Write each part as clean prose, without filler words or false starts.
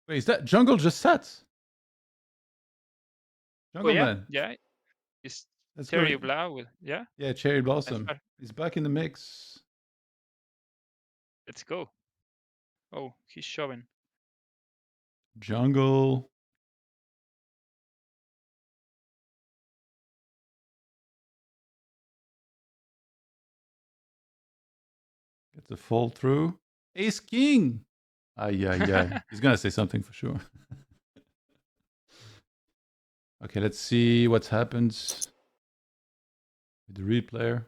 Wait, is that Jungle just sat? Oh yeah, Jungleman. yeah. It's Let's go. Cherry Blau. Yeah, Yeah, Cherry that's Blossom. fair. He's back in the mix. Let's go. Oh, he's shoving. Jungle. Gets a fall through. Ace King. Yeah. He's gonna say something for sure. Okay, let's see what happens with the replayer.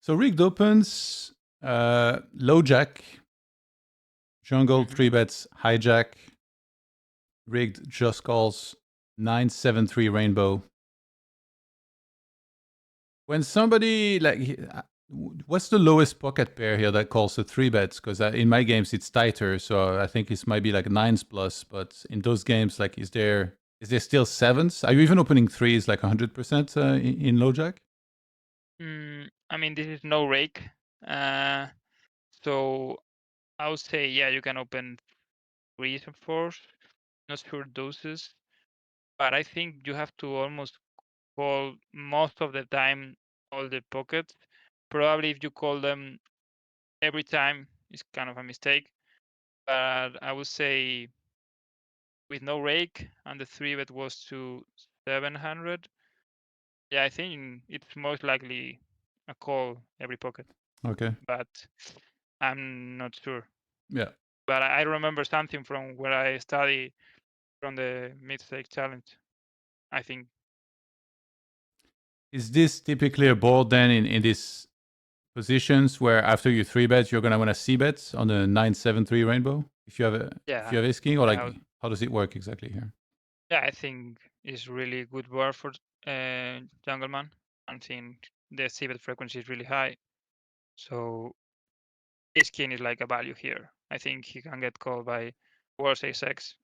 So rigged opens, low jack, jungle, 3-bets, hijack, rigged just calls, 9-7-3 rainbow. When somebody what's the lowest pocket pair here that calls the 3-bets? Because in my games it's tighter, so I think it might be like 9s plus. But in those games, like, is there still 7s? Are you even opening 3s like 100% in low jack? I mean, this is no rake, so I would say yeah, you can open 3s and 4s. Not sure doses, but I think you have to almost call most of the time all the pockets. Probably if you call them every time, it's kind of a mistake. But I would say with no rake and the 3-bet was to 700. Yeah, I think it's most likely a call every pocket. Okay. But I'm not sure. Yeah. But I remember something from where I study from the mid-stake challenge. I think. Is this typically a board then in these positions where after you 3-bet, you're gonna want to c-bet on the 9-7-3 rainbow? If you have ace king, or like, Yeah, how does it work exactly here? yeah, I think it's really good board for Jungleman. I think the c-bet frequency is really high. So ace king is like a value here. I think he can get called by worse ace x,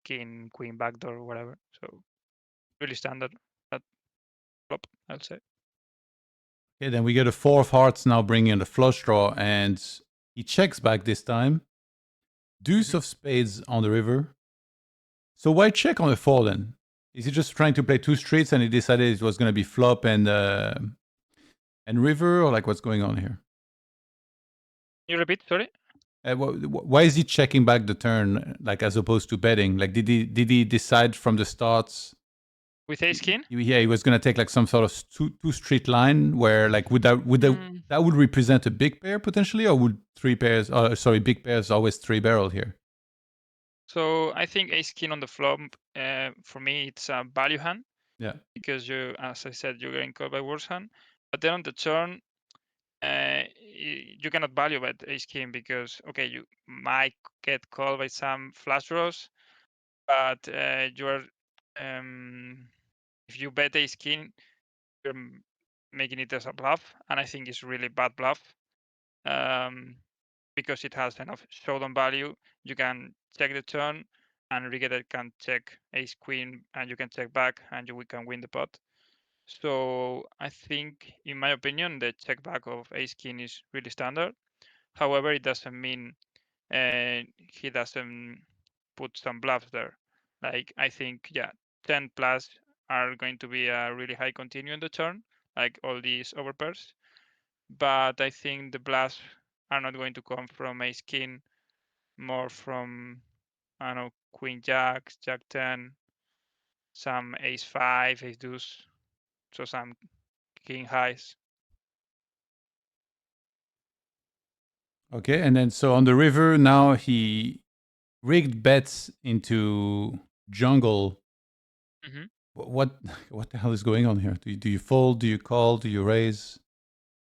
king, queen, backdoor, whatever. So really standard at flop, I'll say. Okay, then we get a 4 of hearts now bringing in the flush draw, and he checks back this time. Deuce of spades on the river. So why check on the 4 then? Is he just trying to play 2 streets and he decided it was going to be flop and river, or like what's going on here? You repeat, sorry? Why is he checking back the turn, like, as opposed to betting? Like, did he decide from the start? With ace king? Yeah, he was gonna take like some sort of two street line where, like, that would represent a big pair potentially, or would big pairs always 3-barrel here? So I think ace king on the flop, for me, it's a value hand. Yeah. Because you, as I said, you're getting called by worse hand. But then on the turn, you cannot value bet ace king because okay, you might get called by some flush draws, but you're if you bet ace king, you're making it as a bluff, and I think it's really bad bluff because it has enough showdown value. You can check the turn, and Riggedeck can check ace queen, and you can check back, and we can win the pot. So I think, in my opinion, the check back of ace king is really standard. However, it doesn't mean he doesn't put some bluffs there. Like I think, yeah, 10 plus are going to be a really high continue in the turn, like all these overpairs. But I think the bluffs are not going to come from ace king, more from, I don't know, queen jack, jack 10, some ace 5, ace deuce, so some king highs. Okay, and then so on the river now he rigged bets into jungle. What what the hell is going on here? Do you fold? Do you call? Do you raise?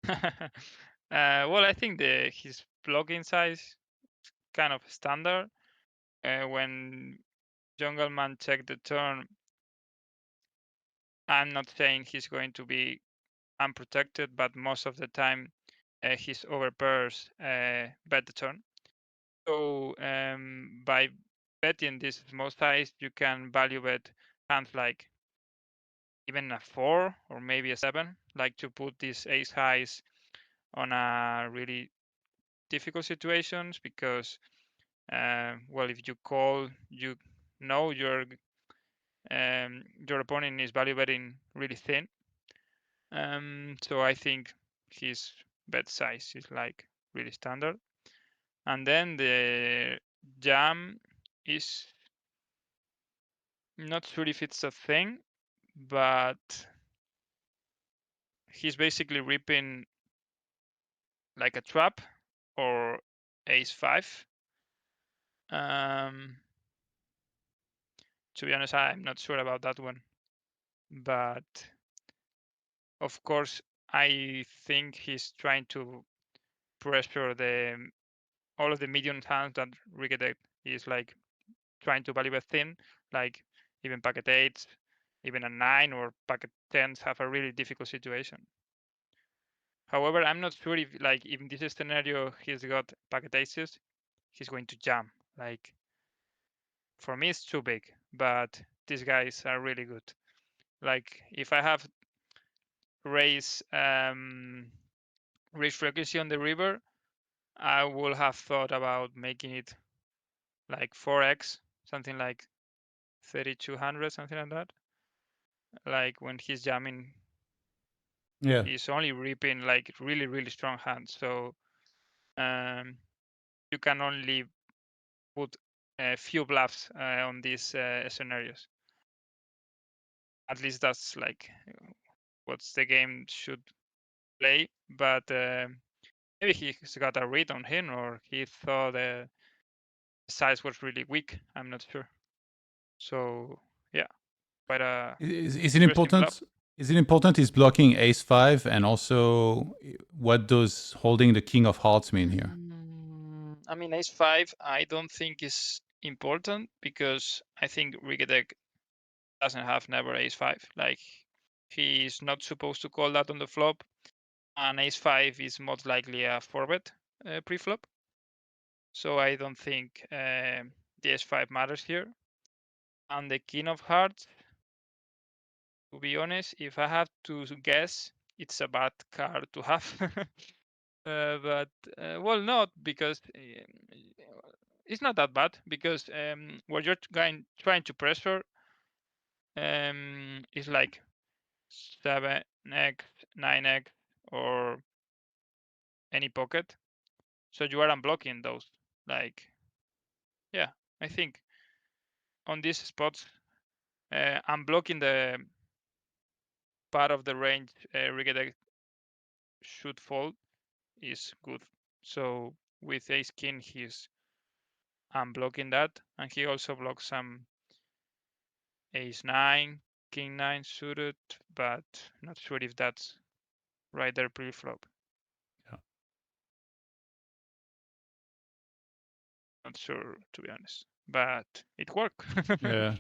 Well, I think his blocking size is kind of standard. When Jungleman checked the turn, I'm not saying he's going to be unprotected, but most of the time his overpairs bet the turn. So by betting this small size, you can value bet hands like even a 4 or maybe a 7, like to put these ace highs on a really difficult situations because, well, if you call, you know your opponent is value betting really thin. So I think his bet size is like really standard. And then the jam is not sure if it's a thing, but he's basically ripping like a trap or ace 5. To be honest, I'm not sure about that one, but of course I think he's trying to pressure all of the medium hands that Riggedeck is like trying to value bet thin, like even packet 8s, even a 9 or packet 10s have a really difficult situation. However, I'm not sure if like in this scenario he's got packet aces, he's going to jam. Like for me it's too big, but these guys are really good. Like if I have raise frequency on the river, I will have thought about making it like 4x, something like 3200, something like that. Like when he's jamming, Yeah. he's only ripping like really, really strong hands. So you can only put a few bluffs on these scenarios. At least that's like what the game should play. But maybe he's got a read on him, or he thought the size was really weak. I'm not sure. So yeah, quite a Is it interesting flop. important? Is it important he's blocking ace 5, and also what does holding the king of hearts mean here? I mean, ace 5, I don't think is important because I think Riggedeck doesn't have never ace 5. Like he's not supposed to call that on the flop, and ace 5 is most likely a 4-bet pre-flop. So I don't think the ace 5 matters here. And the king of hearts, to be honest, if I have to guess, it's a bad card to have. But well, not because it's not that bad because what you're trying to pressure is like 7x, 9x, or any pocket. So you are unblocking those. Like, yeah, I think on these spots, unblocking the part of the range Riggedeck should fold is good. So with ace king, he's unblocking that, and he also blocks some ace 9, king 9 suited, but not sure if that's right there pre-flop. Yeah. Not sure, to be honest, but it worked. Yeah.